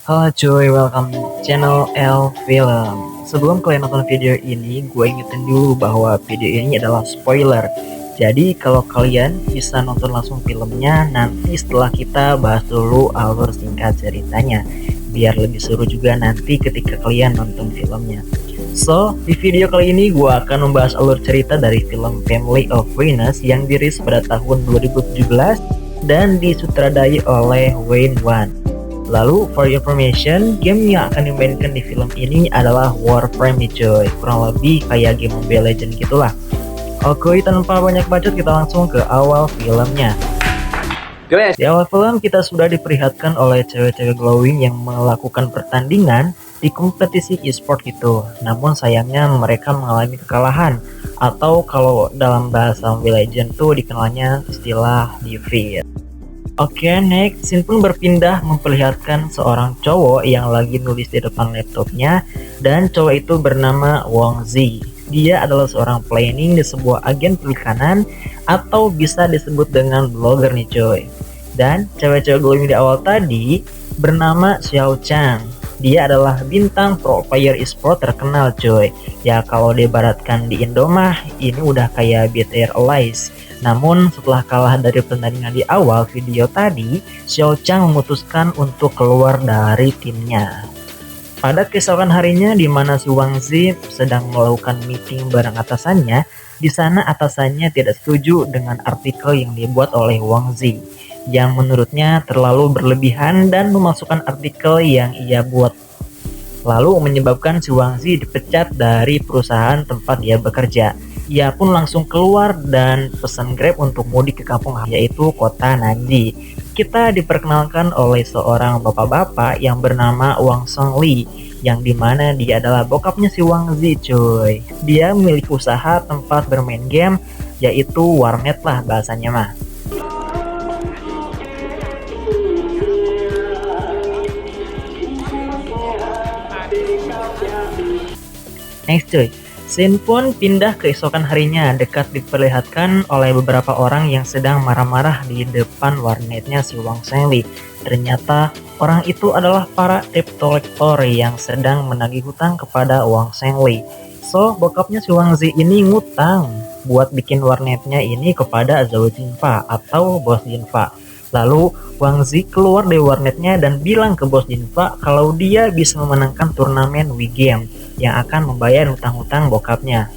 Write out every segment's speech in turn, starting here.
Halo cuy, welcome to channel L Film. Sebelum kalian nonton video ini, gue ingetin dulu bahwa video ini adalah spoiler. Jadi kalau kalian bisa nonton langsung filmnya, nanti setelah kita bahas dulu alur singkat ceritanya, biar lebih seru juga nanti ketika kalian nonton filmnya. So, di video kali ini gue akan membahas alur cerita dari film Family of Venus yang dirilis pada tahun 2017 dan disutradai oleh Wayne Wan. Lalu, for your information, game yang akan dimainkan di film ini adalah Warframe nih coy. Kurang lebih kayak game Mobile Legends gitulah. Oke, tanpa banyak bacot kita langsung ke awal filmnya. Di awal film kita sudah diperlihatkan oleh cewek-cewek glowing yang melakukan pertandingan di kompetisi e-sport gitu. Namun sayangnya mereka mengalami kekalahan, atau kalau dalam bahasa Mobile Legends tuh dikenalnya istilah defeat. Oke, next, scene pun berpindah memperlihatkan seorang cowok yang lagi nulis di depan laptopnya, dan cowok itu bernama Wang Zi. Dia adalah seorang planning di sebuah agen perikanan, atau bisa disebut dengan blogger nih coy. Dan cewek-cewek glowing di awal tadi bernama Xiao Chang. Dia adalah bintang pro player e-sport terkenal coy. Ya kalau diibaratkan di Indo mah ini udah kayak BTR Allies. Namun setelah kalah dari pertandingan di awal video tadi, Xiao Chang memutuskan untuk keluar dari timnya. Pada keesokan harinya di mana si Wang Zi sedang melakukan meeting bareng atasannya, di sana atasannya tidak setuju dengan artikel yang dibuat oleh Wang Zi, yang menurutnya terlalu berlebihan dan memasukkan artikel yang ia buat. Lalu menyebabkan si Wang Zi dipecat dari perusahaan tempat dia bekerja. Ia pun langsung keluar dan pesan Grab untuk mudik ke kampung yaitu kota Nanji. Kita diperkenalkan oleh seorang bapak-bapak yang bernama Wang Songli, yang dimana dia adalah bokapnya si Wang Zi cuy. Dia memiliki usaha tempat bermain game yaitu warnet lah bahasanya mah. Next cuy, scene pun pindah keesokan harinya. Dekat diperlihatkan oleh beberapa orang yang sedang marah-marah di depan warnetnya si Wang Sengli. Ternyata orang itu adalah para debt collector yang sedang menagih hutang kepada Wang Sengli. So, bokapnya si Wang Zi ini ngutang buat bikin warnetnya ini kepada Zhao Jinfa atau bos Jinfa. Lalu Wang Zi keluar dari warnetnya dan bilang ke bos Jinfa kalau dia bisa memenangkan turnamen Wii Game yang akan membayar hutang-hutang bokapnya.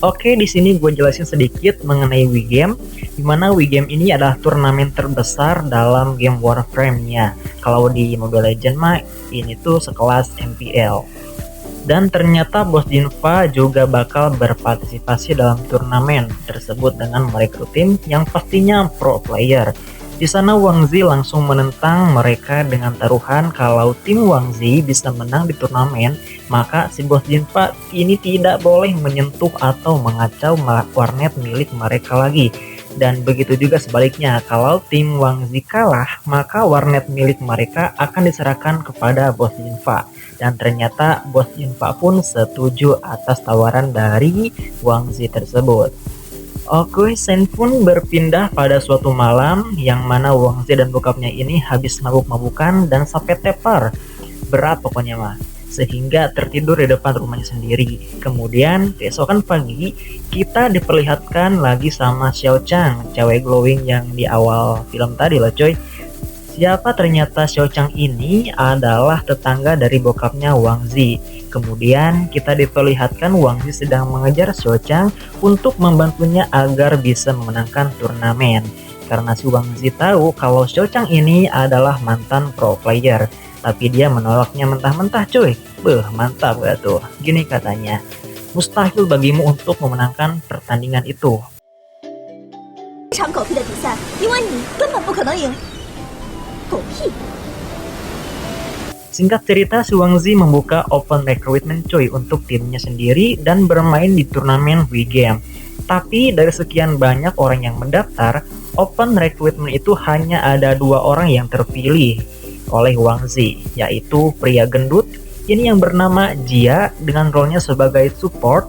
Oke, di sini gue jelasin sedikit mengenai Wii Game, dimana Wii Game ini adalah turnamen terbesar dalam game Warframe-nya. Kalau di Mobile Legends mah ini tuh sekelas MPL. Dan ternyata bos Jinfa juga bakal berpartisipasi dalam turnamen tersebut dengan merekrut tim yang pastinya pro player. Di sana Wang Zi langsung menentang mereka dengan taruhan kalau tim Wang Zi bisa menang di turnamen, maka si bos Jinfa ini tidak boleh menyentuh atau mengacau warnet milik mereka lagi. Dan begitu juga sebaliknya, kalau tim Wang Zi kalah, maka warnet milik mereka akan diserahkan kepada bos Jinfa. Dan ternyata bos Jinfa pun setuju atas tawaran dari Wang Zi tersebut. Oke, scene pun berpindah pada suatu malam yang mana Wang Zi dan bokapnya ini habis mabuk-mabukan dan sampai tepar. Berat pokoknya mah. Sehingga tertidur di depan rumahnya sendiri. Kemudian keesokan pagi kita diperlihatkan lagi sama Xiao Chang, cewek glowing yang di awal film tadi loh coy. Siapa ternyata Xiao Chang ini adalah tetangga dari bokapnya Wang Zi. Kemudian kita diperlihatkan Wang Zi sedang mengejar Xiao Chang untuk membantunya agar bisa memenangkan turnamen. Karena si Wang Zi tahu kalau Xiao Chang ini adalah mantan pro player. Tapi dia menolaknya mentah-mentah cuy. Beuh, mantap gak tuh? Gini katanya, mustahil bagimu untuk memenangkan pertandingan itu. Singkat cerita, si Wang Zi membuka open recruitment cuy untuk timnya sendiri dan bermain di turnamen Wii Game. Tapi dari sekian banyak orang yang mendaftar, open recruitment itu hanya ada 2 orang yang terpilih oleh Wang Zi, yaitu pria gendut ini yang bernama Jia dengan role-nya sebagai support.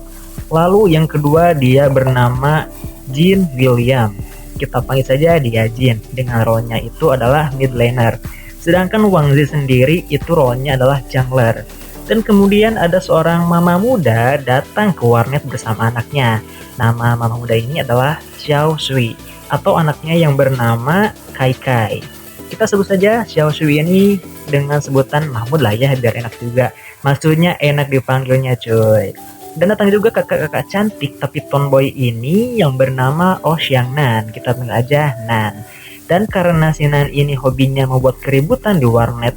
Lalu yang kedua dia bernama Jin William. Kita panggil saja dia Jin dengan role-nya itu adalah mid laner. Sedangkan Wang Zi sendiri itu role-nya adalah jungler. Dan kemudian ada seorang mama muda datang ke warnet bersama anaknya. Nama mama muda ini adalah Xiao Shui, atau anaknya yang bernama Kai Kai. Kita sebut saja Xiao Shui ini dengan sebutan Mahmud lah ya, biar enak juga. Maksudnya enak dipanggilnya cuy. Dan datang juga kakak-kakak cantik tapi tomboy ini yang bernama Oh Xiang Nan. Kita panggil aja Nan. Dan karena si Nan ini hobinya membuat keributan di warnet,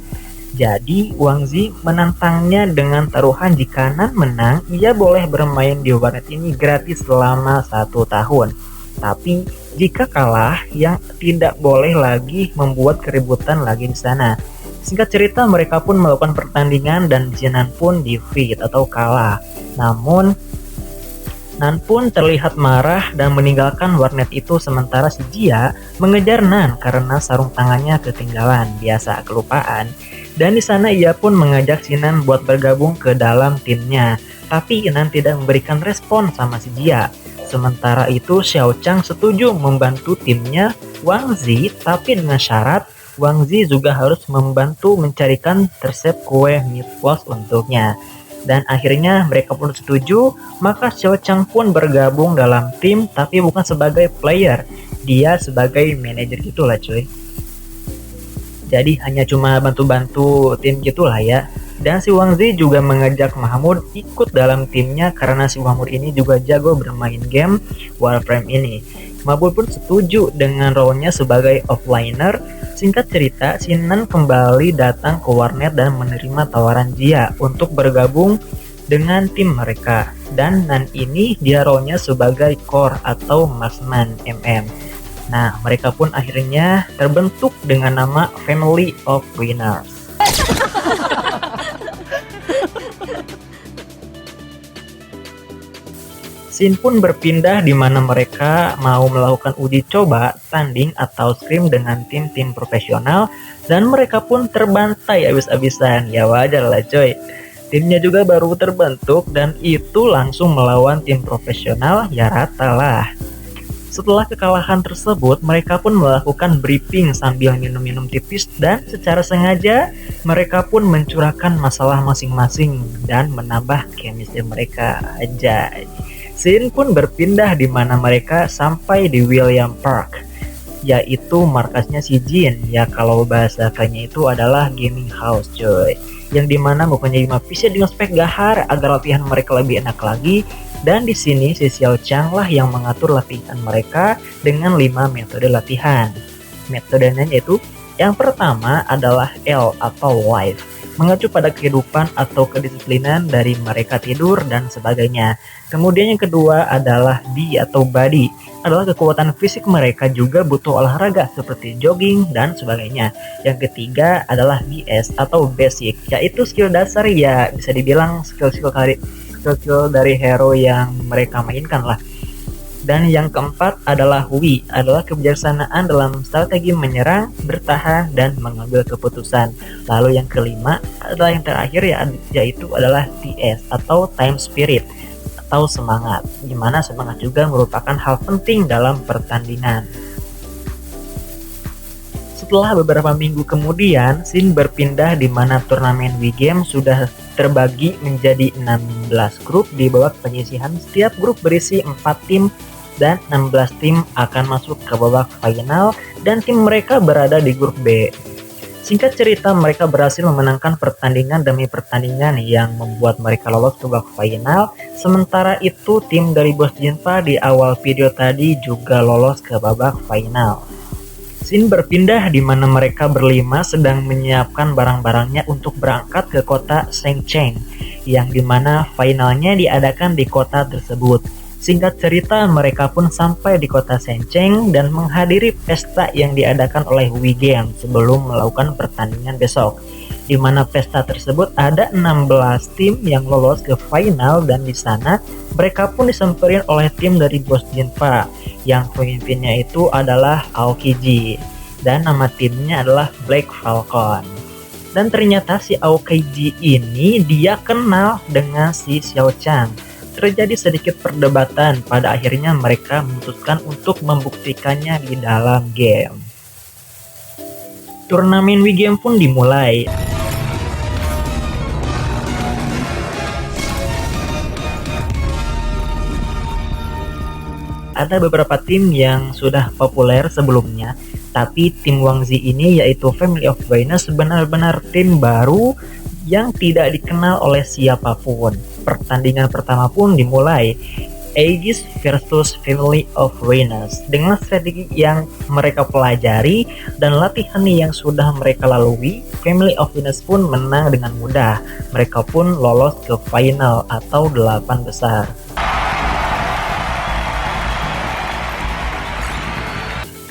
jadi Wang Zi menantangnya dengan taruhan jika Nan menang, ia boleh bermain di warnet ini gratis selama 1 tahun. Tapi jika kalah, yang tidak boleh lagi membuat keributan lagi di sana. Singkat cerita, mereka pun melakukan pertandingan dan si Nan pun defeat atau kalah. Namun Nan pun terlihat marah dan meninggalkan warnet itu, sementara si Jia mengejar Nan karena sarung tangannya ketinggalan, biasa kelupaan. Dan di sana ia pun mengajak si Nan buat bergabung ke dalam timnya. Tapi Nan tidak memberikan respon sama si Jia. Sementara itu Xiao Chang setuju membantu timnya Wang Zi, tapi dengan syarat Wang Zi juga harus membantu mencarikan resep kue meatballs untuknya. Dan akhirnya mereka pun setuju, maka Xiao Chang pun bergabung dalam tim tapi bukan sebagai player. Dia sebagai manajer gitulah cuy. Jadi hanya cuma bantu-bantu tim gitulah ya. Dan si Wang Zi juga mengajak Mahmud ikut dalam timnya karena si Mahmud ini juga jago bermain game Warframe ini. Mahmud pun setuju dengan role-nya sebagai offliner. Singkat cerita, si Nan kembali datang ke warnet dan menerima tawaran Jia untuk bergabung dengan tim mereka. Dan Nan ini dia role-nya sebagai core atau marksman MM. Nah, mereka pun akhirnya terbentuk dengan nama Family of Winners. Scene pun berpindah di mana mereka mau melakukan uji coba, tanding atau scrim dengan tim-tim profesional, dan mereka pun terbantai abis-abisan. Ya wajar lah coy. Timnya juga baru terbentuk dan itu langsung melawan tim profesional, ya rata lah. Setelah kekalahan tersebut, mereka pun melakukan briefing sambil minum-minum tipis dan secara sengaja mereka pun mencurahkan masalah masing-masing dan menambah chemistry mereka aja. Scene pun berpindah di mana mereka sampai di William Park, yaitu markasnya si Jin. Ya kalau bahasa kayaknya itu adalah gaming house coy, yang dimana mempunyai 5 PC dengan spek gahar agar latihan mereka lebih enak lagi. Dan di sini si Xiao Chang lah yang mengatur latihan mereka dengan 5 metode latihan. Metodenya yaitu yang pertama adalah L atau life, mengacu pada kehidupan atau kedisiplinan dari mereka tidur dan sebagainya. Kemudian yang kedua adalah B atau body, adalah kekuatan fisik mereka juga butuh olahraga seperti jogging dan sebagainya. Yang ketiga adalah BS atau basic, yaitu skill dasar, ya bisa dibilang skill-skill dari hero yang mereka mainkan lah. Dan yang keempat adalah Wi, adalah kebijaksanaan dalam strategi menyerang, bertahan, dan mengambil keputusan. Lalu yang kelima adalah yang terakhir yaitu adalah TS atau time spirit atau semangat, dimana semangat juga merupakan hal penting dalam pertandingan. Setelah beberapa minggu kemudian, scene berpindah di mana turnamen Wii Games sudah terbagi menjadi 16 grup di babak penyisihan. Setiap grup berisi 4 tim dan 16 tim akan masuk ke babak final dan tim mereka berada di grup B. Singkat cerita, mereka berhasil memenangkan pertandingan demi pertandingan yang membuat mereka lolos ke babak final. Sementara itu, tim dari Bos Jinpa di awal video tadi juga lolos ke babak final. Scene berpindah di mana mereka berlima sedang menyiapkan barang-barangnya untuk berangkat ke kota Shengcheng, yang dimana finalnya diadakan di kota tersebut. Singkat cerita, mereka pun sampai di kota Shengcheng dan menghadiri pesta yang diadakan oleh Wii Games sebelum melakukan pertandingan besok. Di mana pesta tersebut ada 16 tim yang lolos ke final dan di sana mereka pun disamperin oleh tim dari Bos Jinpa yang pemimpinnya itu adalah Aokiji dan nama timnya adalah Black Falcon. Dan ternyata si Aokiji ini dia kenal dengan si Xiao Chang. Terjadi sedikit perdebatan, pada akhirnya mereka memutuskan untuk membuktikannya di dalam game. Turnamen WGame pun dimulai. Ada beberapa tim yang sudah populer sebelumnya, tapi tim Wangzi ini yaitu Family of Venus benar-benar tim baru yang tidak dikenal oleh siapapun. Pertandingan pertama pun dimulai. Aegis versus Family of Venus. Dengan strategi yang mereka pelajari dan latihan yang sudah mereka lalui, Family of Venus pun menang dengan mudah. Mereka pun lolos ke final atau 8 besar.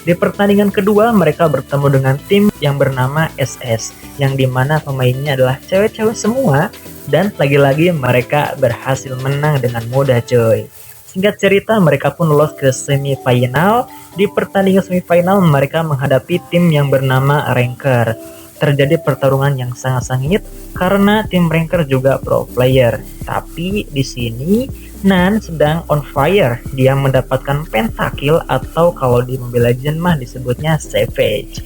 Di pertandingan kedua, mereka bertemu dengan tim yang bernama SS, yang dimana pemainnya adalah cewek-cewek semua, dan lagi-lagi mereka berhasil menang dengan mudah coy. Singkat cerita, mereka pun lolos ke semifinal. Di pertandingan semifinal, mereka menghadapi tim yang bernama Ranker. Terjadi pertarungan yang sangat sengit karena tim Ranker juga pro player. Tapi di sini Nan sedang on fire. Dia mendapatkan pentakill atau kalau di Mobile Legends mah disebutnya Savage.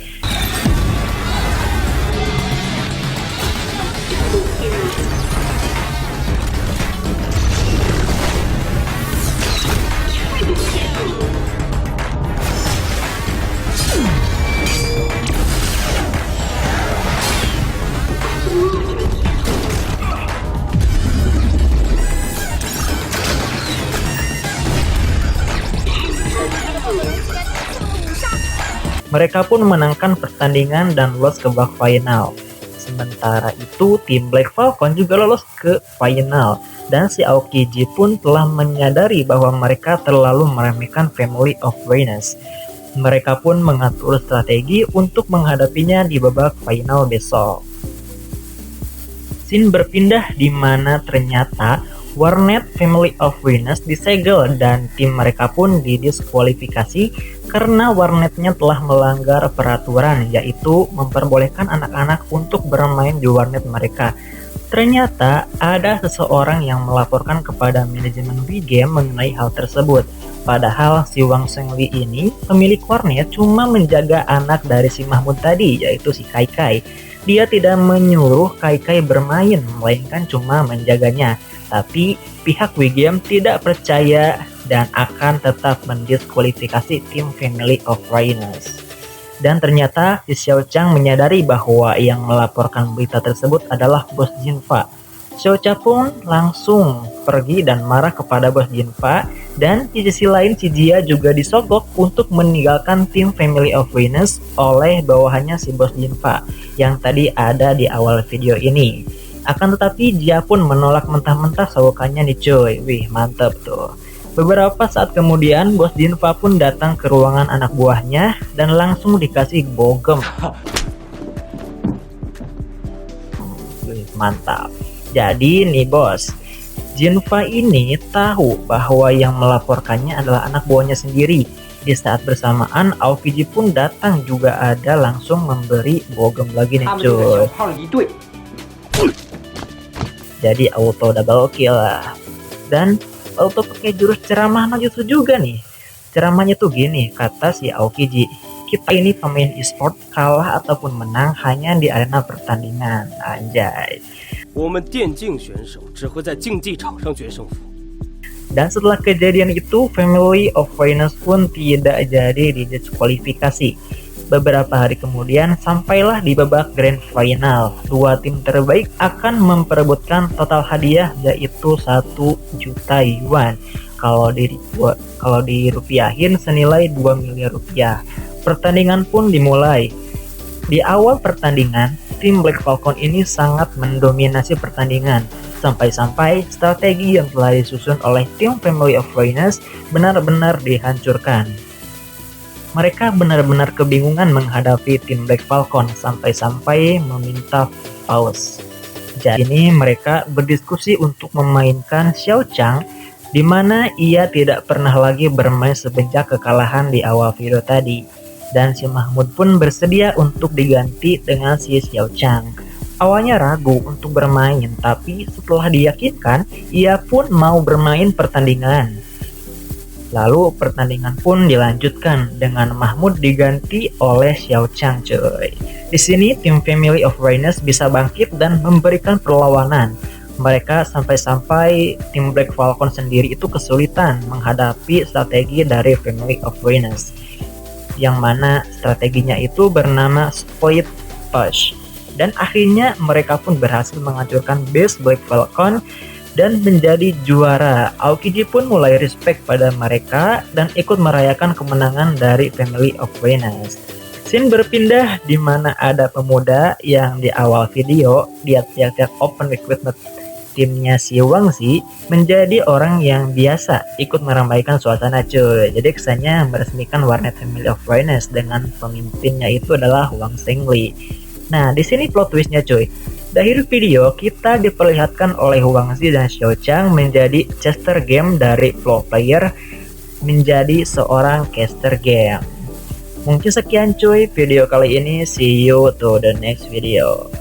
Mereka pun menangkan pertandingan dan lolos ke babak final. Sementara itu, tim Black Falcon juga lolos ke final. Dan si Aokiji pun telah menyadari bahwa mereka terlalu meremehkan Family of Venus. Mereka pun mengatur strategi untuk menghadapinya di babak final besok. Scene berpindah di mana ternyata Warnet Family of Venus disegel dan tim mereka pun didiskualifikasi karena warnetnya telah melanggar peraturan, yaitu memperbolehkan anak-anak untuk bermain di warnet mereka. Ternyata ada seseorang yang melaporkan kepada manajemen WeGame mengenai hal tersebut. Padahal si Wang Zhengli ini pemilik warnet cuma menjaga anak dari si Mahmud tadi, yaitu si Kai Kai. Dia tidak menyuruh Kai Kai bermain, melainkan cuma menjaganya. Tapi pihak WeGame tidak percaya dan akan tetap mendiskualifikasi tim Family of Venus. Dan ternyata si Xiao Chang menyadari bahwa yang melaporkan berita tersebut adalah bos Jinfa. Xiao Chang pun langsung pergi dan marah kepada bos Jinfa, dan di sisi lain si Jia juga disogok untuk meninggalkan tim Family of Venus oleh bawahannya si bos Jinfa yang tadi ada di awal video ini. Akan tetapi Jia pun menolak mentah-mentah sogokannya nih cuy. Wih, mantep tuh. Beberapa saat kemudian bos Jinfa pun datang ke ruangan anak buahnya dan langsung dikasih bogem. Wih, mantap. Jadi nih bos, Jinfa ini tahu bahwa yang melaporkannya adalah anak buahnya sendiri. Di saat bersamaan Aokiji pun datang juga ada langsung memberi bogem lagi nih cuy. Jadi auto double kill lah. Dan auto pakai jurus ceramah Najutsu juga nih. Ceramahnya tuh gini, kata si Aokiji, kita ini pemain e-sport, kalah ataupun menang hanya di arena pertandingan. Anjay. Dan setelah kejadian itu, Family of Venus pun tidak jadi didiskualifikasi. Beberapa hari kemudian sampailah di babak grand final. Dua tim terbaik akan memperebutkan total hadiah yaitu 1 juta yuan. Kalau dirupiahin senilai 2 miliar rupiah. Pertandingan pun dimulai. Di awal pertandingan, tim Black Falcon ini sangat mendominasi pertandingan. Sampai-sampai strategi yang telah disusun oleh tim Family of Venus benar-benar dihancurkan. Mereka benar-benar kebingungan menghadapi tim Black Falcon sampai-sampai meminta pause. Jadi ini mereka berdiskusi untuk memainkan Xiao Chang, di mana ia tidak pernah lagi bermain semenjak kekalahan di awal video tadi. Dan si Mahmud pun bersedia untuk diganti dengan si Xiao Chang. Awalnya ragu untuk bermain, tapi setelah diyakinkan, ia pun mau bermain pertandingan. Lalu pertandingan pun dilanjutkan dengan Mahmud diganti oleh Xiao Chang cuy. Di sini tim Family of Rainers bisa bangkit dan memberikan perlawanan. Mereka sampai-sampai tim Black Falcon sendiri itu kesulitan menghadapi strategi dari Family of Rainers, yang mana strateginya itu bernama Split Push. Dan akhirnya mereka pun berhasil menghancurkan base Black Falcon dan menjadi juara. Aokiji pun mulai respect pada mereka dan ikut merayakan kemenangan dari Family of Rainers. Scene berpindah di mana ada pemuda yang di awal video dia teriak-teriak open equipment timnya si Wangzi menjadi orang yang biasa ikut meramaikan suasana cuy. Jadi kesannya meresmikan warnet Family of Rainers dengan pemimpinnya itu adalah Wang Zhengli. Nah, di sini plot twistnya cuy. Di akhir video kita diperlihatkan oleh Wangzi dan Xiao Chang menjadi caster game dari pro player menjadi seorang caster game. Mungkin sekian cuy video kali ini, see you to the next video.